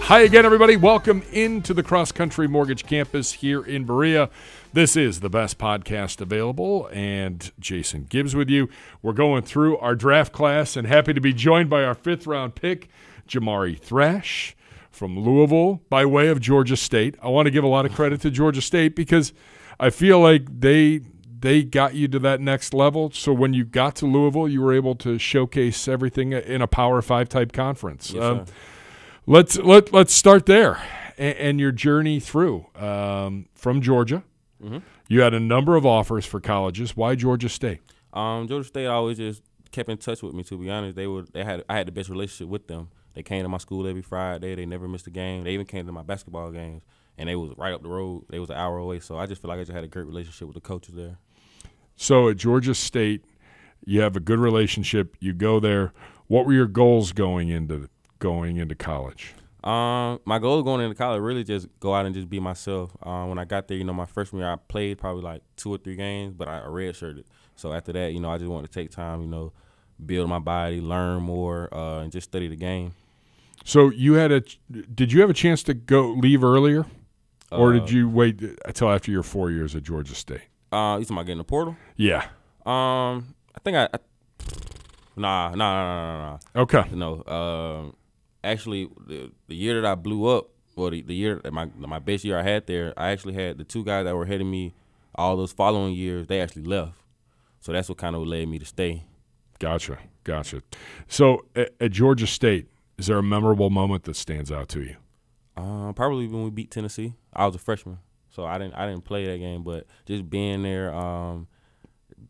Hi again, everybody. Welcome into the Cross Country Mortgage Campus here in Berea. This is the best podcast available, and Jason Gibbs with you. We're going through our draft class and happy to be joined by our fifth-round pick, Jamari Thrash from Louisville by way of Georgia State. I want to give a lot of credit to Georgia State because I feel like they got you to that next level. So when you got to Louisville, you were able to showcase everything in a Power 5 type conference. Yes, Let's start there and your journey through from Georgia. Mm-hmm. You had a number of offers for colleges. Why Georgia State? Georgia State always just kept in touch with me. To be honest, I had the best relationship with them. They came to my school every Friday. They never missed a game. They even came to my basketball games, and they was right up the road. They was an hour away. So I just feel like I just had a great relationship with the coaches there. So at Georgia State, you have a good relationship. You go there. What were your goals going into college? My goal going into college really just go out and just be myself. When I got there, my freshman year I played probably like 2 or 3 games, but I redshirted. So after that, I just wanted to take time, build my body, learn more, and just study the game. So did you have a chance to leave earlier, or did you wait until after your 4 years at Georgia State? You talking about getting the portal? Yeah. I think Nah. Okay. Actually, the year that I blew up, well, the year that my best year I had there, I actually had the 2 guys that were ahead of me all those following years. They actually left, so that's what kind of led me to stay. Gotcha. So at Georgia State, is there a memorable moment that stands out to you? Probably when we beat Tennessee. I was a freshman, so I didn't play that game, but just being there,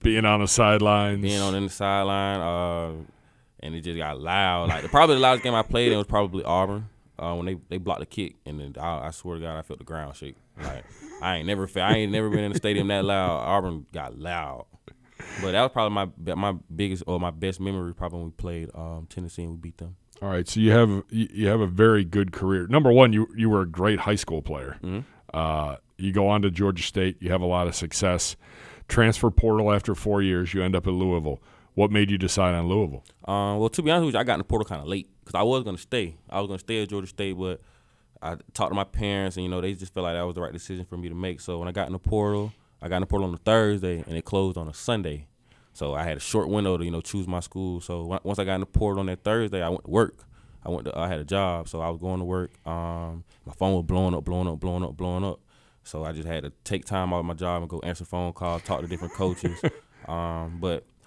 being on the sidelines, and it just got loud. Like probably the loudest game I played in was probably Auburn when they blocked the kick, and then I swear to God I felt the ground shake. Like I ain't never been in a stadium that loud. Auburn got loud, but that was probably my biggest or my best memory. Probably when we played Tennessee and we beat them. All right, so you have a very good career. Number one, you were a great high school player. Mm-hmm. You go on to Georgia State. You have a lot of success. Transfer portal after 4 years. You end up at Louisville. What made you decide on Louisville? Well, to be honest with you, I got in the portal kind of late because I was going to stay. I was going to stay at Georgia State, but I talked to my parents, and, they just felt like that was the right decision for me to make. So when I got in the portal on a Thursday, and it closed on a Sunday. So I had a short window to, choose my school. So once I got in the portal on that Thursday, I went to work. I had a job, so I was going to work. My phone was blowing up. So I just had to take time out of my job and go answer phone calls, talk to different coaches.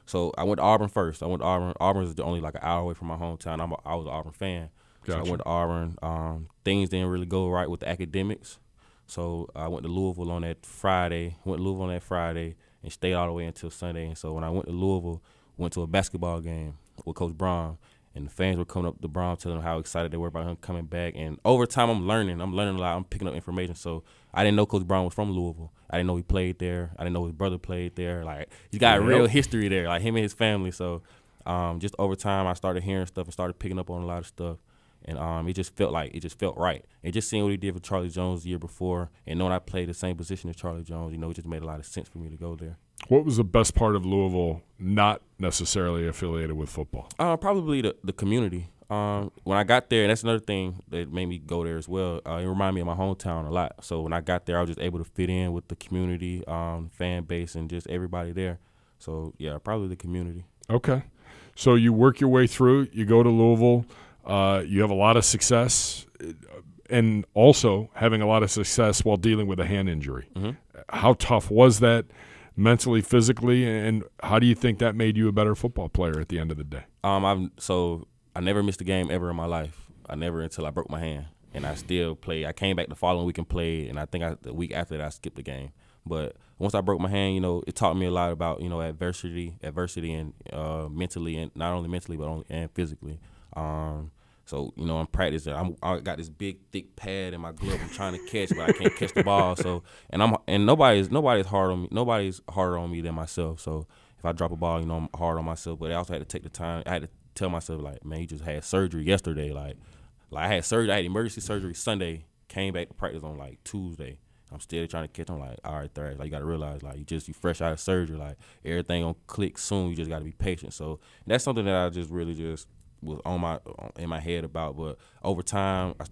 So I went to Auburn first. Auburn is only like an hour away from my hometown. I was an Auburn fan. Gotcha. So I went to Auburn. Things didn't really go right with the academics. So I went to Louisville on that Friday. And stayed all the way until Sunday. And so when I went to Louisville, went to a basketball game with Coach Braun. And the fans were coming up to Brown, telling them how excited they were about him coming back. And over time, I'm learning a lot. I'm picking up information. So I didn't know Coach Brown was from Louisville. I didn't know he played there. I didn't know his brother played there. Like, he's got real history there, like him and his family. So just over time, I started hearing stuff and started picking up on a lot of stuff. And it just felt right. And just seeing what he did for Charlie Jones the year before and knowing I played the same position as Charlie Jones, it just made a lot of sense for me to go there. What was the best part of Louisville not necessarily affiliated with football? Probably the community. When I got there, and that's another thing that made me go there as well, it reminded me of my hometown a lot. So when I got there, I was just able to fit in with the community, fan base, and just everybody there. So, yeah, probably the community. Okay. So you work your way through. You go to Louisville. You have a lot of success and also having a lot of success while dealing with a hand injury. Mm-hmm. How tough was that mentally, physically, and how do you think that made you a better football player at the end of the day? I never missed a game ever in my life. Until I broke my hand, and I still played. I came back the following week and played, and I think the week after that I skipped the game. But once I broke my hand, it taught me a lot about adversity, and mentally, and not only mentally but and physically. So I'm practicing. I got this big thick pad in my glove. I'm trying to catch, but I can't catch the ball. So and nobody's hard on me. Nobody's harder on me than myself. So if I drop a ball, I'm hard on myself. But I also had to take the time. I had to tell myself, like, man, you just had surgery yesterday. Like I had surgery. I had emergency surgery Sunday. Came back to practice on like Tuesday. I'm still trying to catch. I'm like, all right, Thrash. Like, you got to realize, like, you fresh out of surgery. Like, everything gonna click soon. You just got to be patient. So that's something that I just really just was in my head about. But over time, I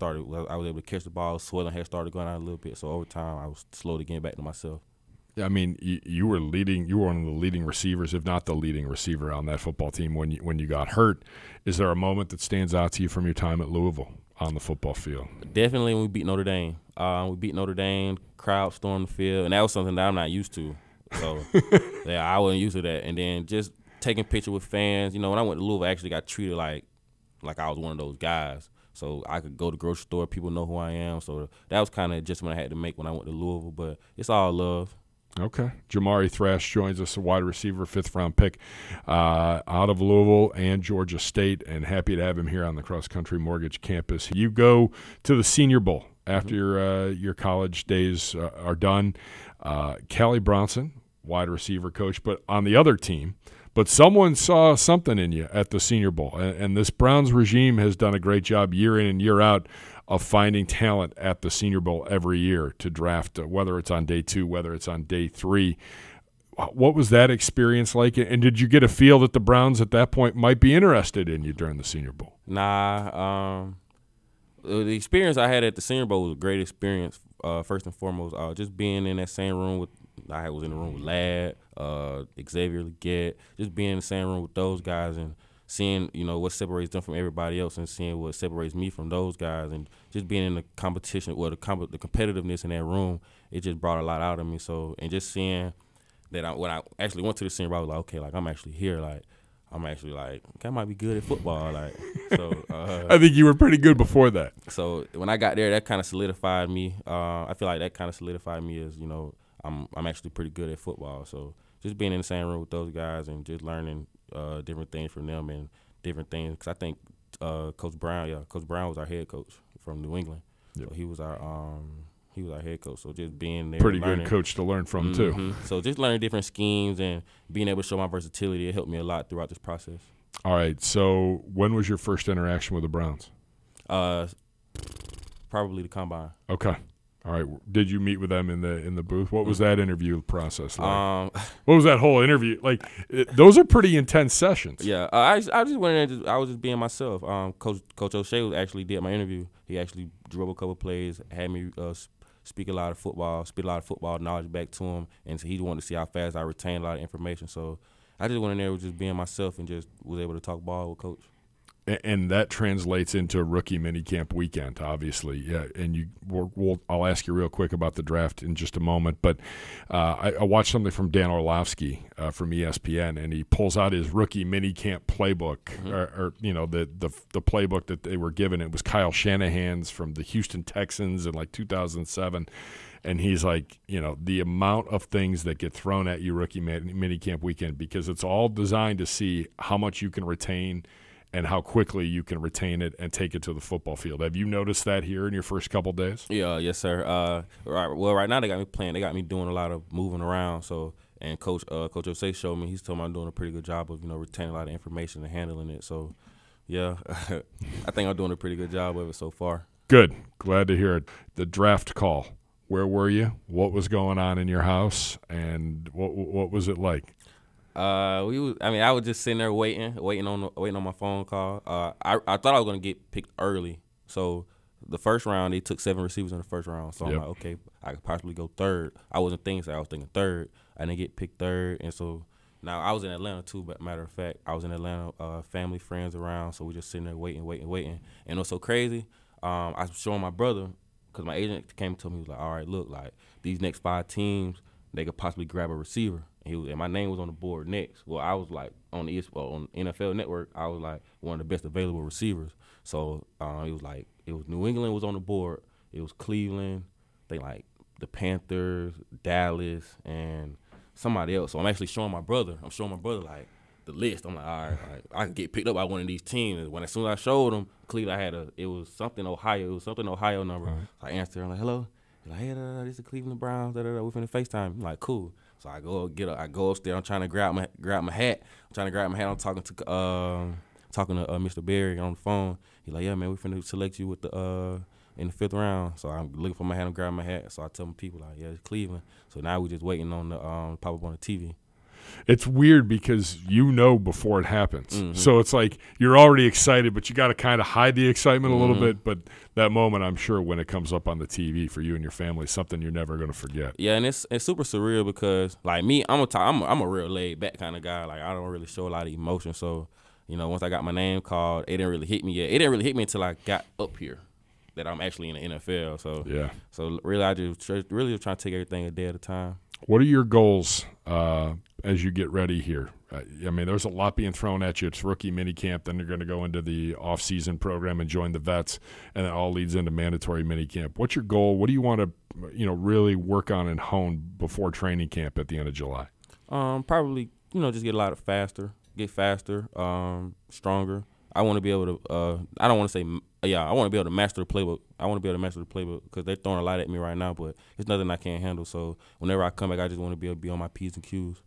was able to catch the ball. Swelling had started going out a little bit. So over time, I was slowly getting back to myself. I mean, you were leading. You were one of the leading receivers, if not the leading receiver, on that football team when you got hurt. Is there a moment that stands out to you from your time at Louisville on the football field? Definitely when we beat Notre Dame. We beat Notre Dame, crowd stormed the field, and that was something that I'm not used to. So, yeah, I wasn't used to that. And then just taking pictures with fans. You know, when I went to Louisville, I actually got treated like I was one of those guys. So I could go to the grocery store, people know who I am. So that was kind of an adjustment I had to make when I went to Louisville. But it's all love. Okay. Jamari Thrash joins us, a wide receiver, 5th-round pick out of Louisville and Georgia State, and happy to have him here on the Cross Country Mortgage campus. You go to the Senior Bowl after your college days are done. Callie Bronson, wide receiver coach, but on the other team. But someone saw something in you at the Senior Bowl, and this Browns regime has done a great job year in and year out of finding talent at the Senior Bowl every year to draft, whether it's on day 2, whether it's on day 3. What was that experience like, and did you get a feel that the Browns at that point might be interested in you during the Senior Bowl? Nah, the experience I had at the Senior Bowl was a great experience, first and foremost. Just being in that same room I was in the room with Ladd, Xavier Leggett, just being in the same room with those guys and seeing, you know, what separates them from everybody else and seeing what separates me from those guys, and just being in the competition, the competitiveness in that room, it just brought a lot out of me. So, and just seeing that when I actually went to the Senior Bowl, I was like, okay, like I'm actually here, like I'm actually like I might be good at football, like so. I think you were pretty good before that. So when I got there, that kind of solidified me. I feel like that kind of solidified me as, you know, I'm actually pretty good at football. So just being in the same room with those guys and just learning different things from them and different things, because I think Coach Brown was our head coach from New England. Yep. So he was our head coach. So just being there, pretty good coach to learn from too. So just learning different schemes and being able to show my versatility, it helped me a lot throughout this process. All right. So when was your first interaction with the Browns? Probably the combine. Okay. All right. Did you meet with them in the booth? What was that interview process like? What was that whole interview like? Those are pretty intense sessions. Yeah, I just went in. I was just being myself. Coach O'Shea actually did my interview. He actually drove a couple plays, had me spit a lot of football knowledge back to him, and so he wanted to see how fast I retained a lot of information. So I just went in there with just being myself and just was able to talk ball with Coach. And that translates into rookie minicamp weekend, obviously. Yeah, and I'll ask you real quick about the draft in just a moment. But I watched something from Dan Orlovsky from ESPN, and he pulls out his rookie minicamp playbook, or you know the playbook that they were given. It was Kyle Shanahan's from the Houston Texans in like 2007. And he's like, you know, the amount of things that get thrown at you rookie minicamp weekend, because it's all designed to see how much you can retain and how quickly you can retain it and take it to the football field. Have you noticed that here in your first couple days? Yeah, yes, sir. Right now they got me playing. They got me doing a lot of moving around. So, and Coach Osei showed me. He's told me I'm doing a pretty good job of, you know, retaining a lot of information and handling it. So, yeah, I think I'm doing a pretty good job of it so far. Good. Glad to hear it. The draft call. Where were you? What was going on in your house? And what was it like? I was just sitting there waiting on my phone call. I thought I was gonna get picked early. So the first round, they took 7 receivers in the first round. So I'm like, okay, I could possibly go third. I wasn't thinking so. I was thinking third. I didn't get picked third, and so now I was in Atlanta too. But matter of fact, I was in Atlanta, family, friends around. So we just sitting there waiting. And what's so crazy? I was showing my brother, because my agent came to me. He was like, all right, look, like these next 5 teams, they could possibly grab a receiver. And my name was on the board next. Well, I was like on NFL Network, I was like one of the best available receivers. So it was New England was on the board. It was Cleveland, like the Panthers, Dallas, and somebody else. So I'm actually showing my brother. Like the list. I'm like, all right, I can get picked up by one of these teams. As soon as I showed him Cleveland, it was something Ohio. It was something Ohio number. Right. So I answered. I'm like, hello. He's like, hey, this is the Cleveland Browns. We finna FaceTime. I'm like, cool. So I go upstairs. I'm trying to grab my hat. I'm talking to Mr. Berry on the phone. He's like, yeah, man, we finna select you with in the 5th round. So I'm looking for my hat and grabbing my hat. So I tell my people, like, yeah, it's Cleveland. So now we're just waiting on the pop up on the TV. It's weird because you know before it happens. Mm-hmm. So it's like you're already excited, but you got to kind of hide the excitement a little Mm-hmm. bit. But that moment, I'm sure, when it comes up on the TV for you and your family, is something you're never going to forget. Yeah, and it's super surreal because, like me, I'm a real laid-back kind of guy. Like, I don't really show a lot of emotion. So, you know, once I got my name called, it didn't really hit me yet. It didn't really hit me until I got up here that I'm actually in the NFL. So, Yeah. So really, I just really trying to take everything a day at a time. What are your goals as you get ready here? I mean, there's a lot being thrown at you. It's rookie minicamp, then you're going to go into the off-season program and join the vets, and it all leads into mandatory minicamp. What's your goal? What do you want to, really work on and hone before training camp at the end of July? Probably, just get get faster, stronger. I want to be able to. I don't want to say. I want to be able to master the playbook. I want to be able to master the playbook because they're throwing a lot at me right now, but it's nothing I can't handle. So whenever I come back, I just want to be able to be on my P's and Q's.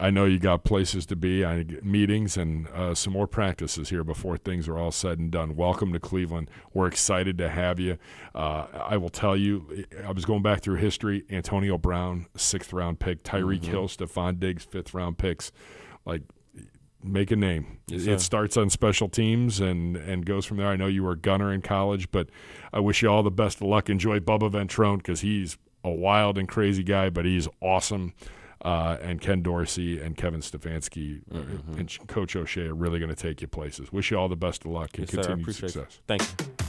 I know you got places to be, meetings, and some more practices here before things are all said and done. Welcome to Cleveland. We're excited to have you. I will tell you, I was going back through history. Antonio Brown, 6th-round pick. Tyreek Hill, Stephon Diggs, 5th-round picks. Like, make a name. Yes, it starts on special teams and goes from there. I know you were a gunner in college, but I wish you all the best of luck. Enjoy Bubba Ventrone because he's a wild and crazy guy, but he's awesome. And Ken Dorsey and Kevin Stefanski and Coach O'Shea are really going to take you places. Wish you all the best of luck and Yes, sir. continued success. Thank you.